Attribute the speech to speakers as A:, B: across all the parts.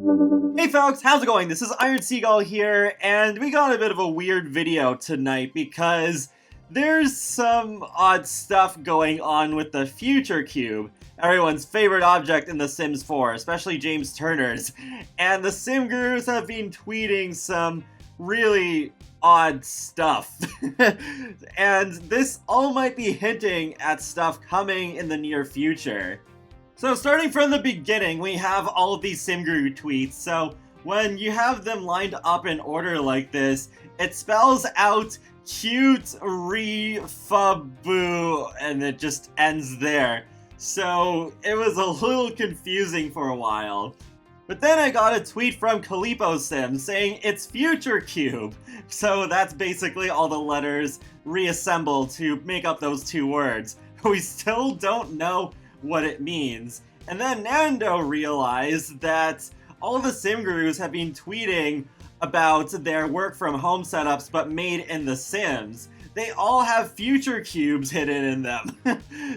A: Hey folks, how's it going? This is Iron Seagull here, and we got a bit of a weird video tonight because there's some odd stuff going on with the Future Cube, everyone's favorite object in The Sims 4, especially James Turner's, and the Sim Gurus have been tweeting some really odd stuff. And this all might be hinting at stuff coming in the near future. So starting from the beginning, we have all of these SimGuru tweets. So when you have them lined up in order like this, it spells out cute refabu and it just ends there. So it was a little confusing for a while. But then I got a tweet from Kalipo Sim saying it's Future Cube. So that's basically all the letters reassembled to make up those two words. We still don't know what it means. And then Nando realized that all of the Sim Gurus have been tweeting about their work from home setups but made in The Sims. They all have future cubes hidden in them.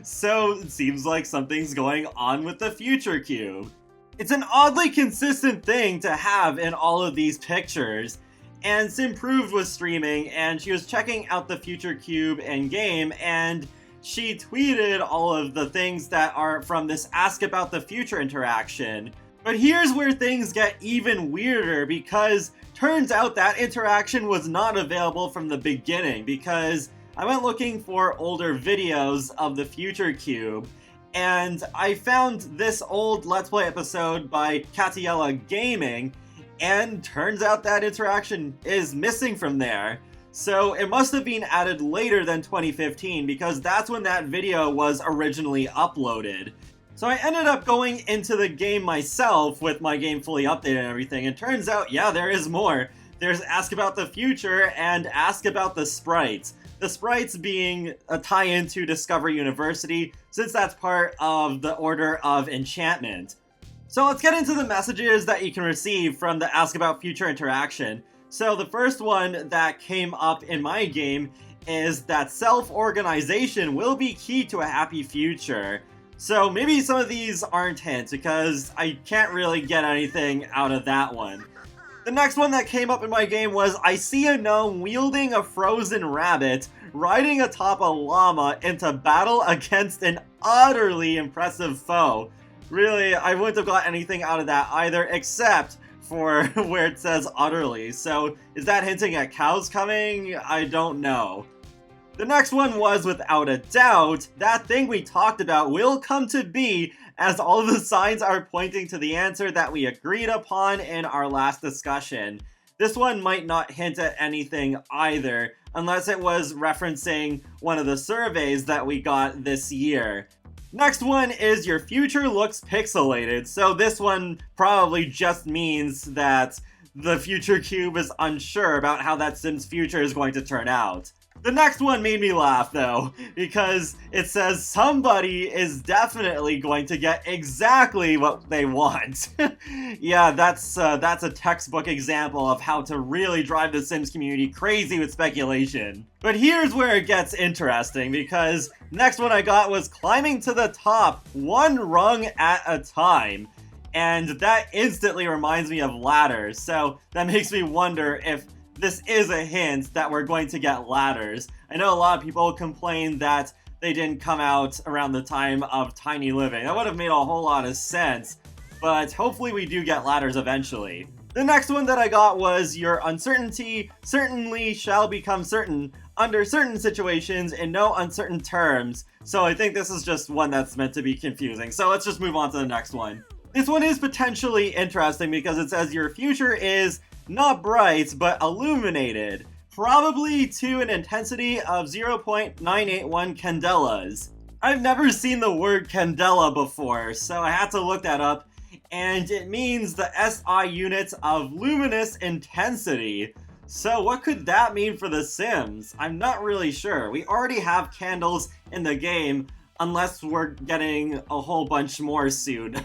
A: So it seems like something's going on with the Future Cube. It's an oddly consistent thing to have in all of these pictures. And Simproved was streaming and she was checking out the Future Cube in game, and she tweeted all of the things that are from this Ask About the Future interaction. But here's where things get even weirder, because turns out that interaction was not available from the beginning, because I went looking for older videos of the Future Cube, and I found this old Let's Play episode by Catiella Gaming, and turns out that interaction is missing from there. So it must have been added later than 2015, because that's when that video was originally uploaded. So I ended up going into the game myself with my game fully updated and everything, and turns out, yeah, there is more. There's Ask About the Future and Ask About the Sprites. The Sprites being a tie-in to Discover University, since that's part of the Order of Enchantment. So let's get into the messages that you can receive from the Ask About Future interaction. So the first one that came up in my game is that self-organization will be key to a happy future. So maybe some of these aren't hints, because I can't really get anything out of that one. The next one that came up in my game was, I see a gnome wielding a frozen rabbit, riding atop a llama into battle against an utterly impressive foe. Really, I wouldn't have got anything out of that either, except for where it says utterly. So is that hinting at cows coming? I don't know. The next one was, without a doubt, that thing we talked about will come to be, as all of the signs are pointing to the answer that we agreed upon in our last discussion. This one might not hint at anything either, unless it was referencing one of the surveys that we got this year. Next one is your future looks pixelated, so this one probably just means that the Future Cube is unsure about how that Sim's future is going to turn out. The next one made me laugh though, because it says somebody is definitely going to get exactly what they want. Yeah, that's a textbook example of how to really drive the Sims community crazy with speculation. But here's where it gets interesting, because next one I got was climbing to the top, one rung at a time. And that instantly reminds me of ladders, so that makes me wonder if this is a hint that we're going to get ladders. I know a lot of people complain that they didn't come out around the time of Tiny Living. That would have made a whole lot of sense, but hopefully we do get ladders eventually. The next one that I got was your uncertainty certainly shall become certain under certain situations in no uncertain terms. So I think this is just one that's meant to be confusing. So let's just move on to the next one. This one is potentially interesting because it says your future is not bright, but illuminated, probably to an intensity of 0.981 candelas. I've never seen the word candela before, so I had to look that up, and it means the SI units of luminous intensity. So what could that mean for The Sims? I'm not really sure. We already have candles in the game, unless we're getting a whole bunch more soon.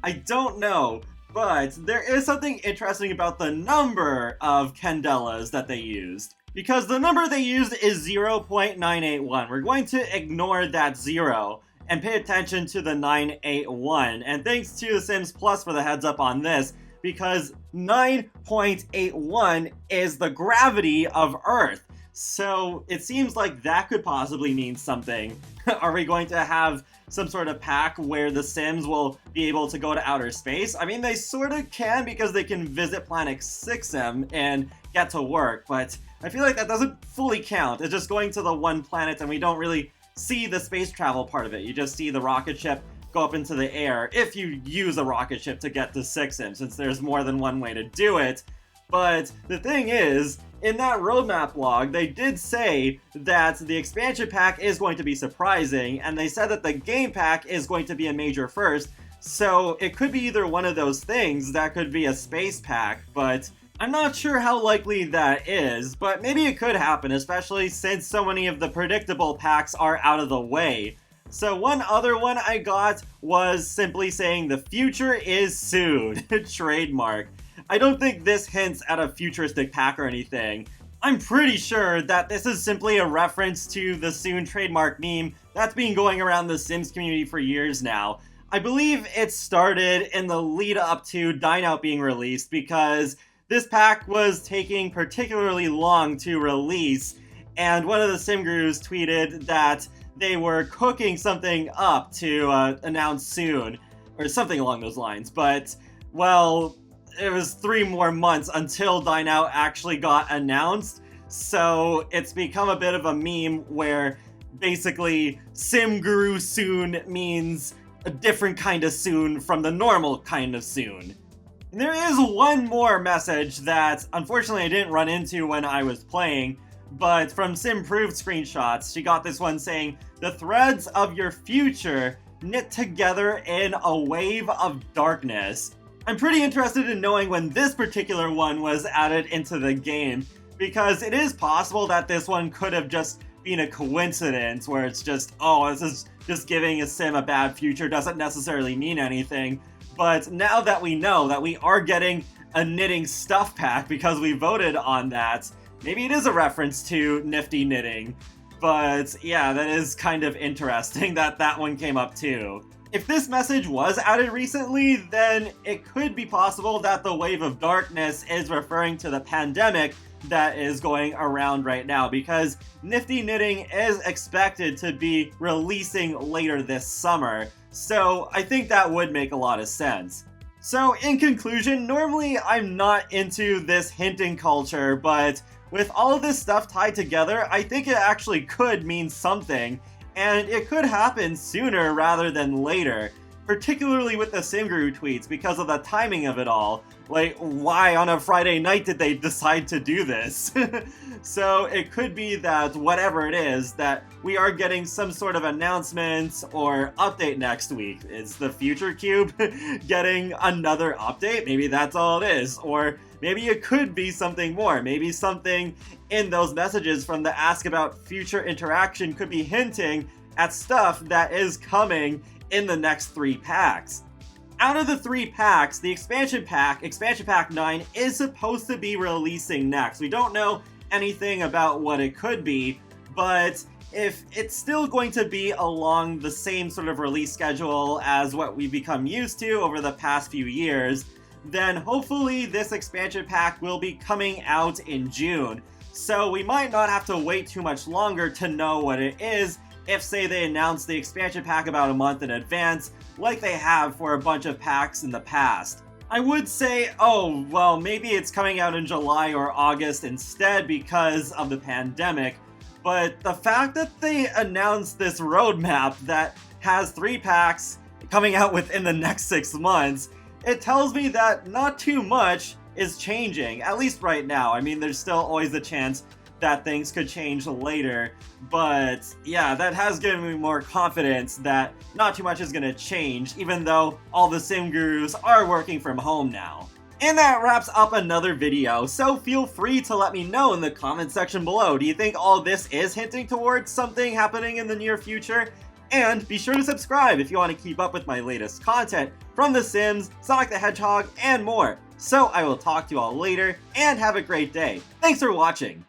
A: I don't know. But there is something interesting about the number of candelas that they used. Because the number they used is 0.981. We're going to ignore that 0 and pay attention to the 981. And thanks to The Sims Plus for the heads up on this, because 9.81 is the gravity of Earth. So it seems like that could possibly mean something. Are we going to have some sort of pack where the Sims will be able to go to outer space? I mean, they sort of can because they can visit Planet 6M and get to work, but I feel like that doesn't fully count. It's just going to the one planet and we don't really see the space travel part of it. You just see the rocket ship go up into the air if you use a rocket ship to get to 6M, since there's more than one way to do it. But the thing is, in that roadmap log, they did say that the expansion pack is going to be surprising, and they said that the game pack is going to be a major first, so it could be either one of those things. That could be a space pack, but I'm not sure how likely that is, but maybe it could happen, especially since so many of the predictable packs are out of the way. So one other one I got was simply saying the future is soon. Trademark. I don't think this hints at a futuristic pack or anything. I'm pretty sure that this is simply a reference to the soon trademark meme that's been going around the Sims community for years now. I believe it started in the lead up to Dine Out being released because this pack was taking particularly long to release, and one of the Sim Gurus tweeted that they were cooking something up to announce soon, or something along those lines, but, well, it was 3 more months until Dine Out actually got announced, so it's become a bit of a meme where basically Sim Guru soon means a different kind of soon from the normal kind of soon. And there is one more message that unfortunately I didn't run into when I was playing, but from Simproved screenshots, she got this one saying, "The threads of your future knit together in a wave of darkness." I'm pretty interested in knowing when this particular one was added into the game, because it is possible that this one could have just been a coincidence where it's just, oh, this is just giving a sim a bad future, doesn't necessarily mean anything. But now that we know that we are getting a knitting stuff pack because we voted on that, maybe it is a reference to nifty knitting. But yeah, that is kind of interesting that that one came up too. If this message was added recently, then it could be possible that the wave of darkness is referring to the pandemic that is going around right now, because Nifty Knitting is expected to be releasing later this summer, so I think that would make a lot of sense. So in conclusion, normally I'm not into this hinting culture, but with all of this stuff tied together, I think it actually could mean something. And it could happen sooner rather than later, particularly with the SimGuru tweets because of the timing of it all. Like, why on a Friday night did they decide to do this? So it could be that whatever it is, that we are getting some sort of announcement or update next week. Is the Future Cube getting another update? Maybe that's all it is. Or maybe it could be something more. Maybe something in those messages from the Ask About Future Interaction could be hinting at stuff that is coming in the next 3 packs. Out of the 3 packs, the expansion pack 9, is supposed to be releasing next. We don't know anything about what it could be, but if it's still going to be along the same sort of release schedule as what we've become used to over the past few years, then hopefully this expansion pack will be coming out in June. So we might not have to wait too much longer to know what it is if, say, they announce the expansion pack about a month in advance, like they have for a bunch of packs in the past. I would say, oh, well, maybe it's coming out in July or August instead because of the pandemic, but the fact that they announced this roadmap that has 3 packs coming out within the next 6 months, it tells me that not too much is changing, at least right now. I mean, there's still always a chance that things could change later, but yeah, that has given me more confidence that not too much is going to change, even though all the sim gurus are working from home now. And that wraps up another video, so feel free to let me know in the comment section below. Do you think all this is hinting towards something happening in the near future? And be sure to subscribe if you want to keep up with my latest content from The Sims, Sonic the Hedgehog, and more. So I will talk to you all later, and have a great day. Thanks for watching!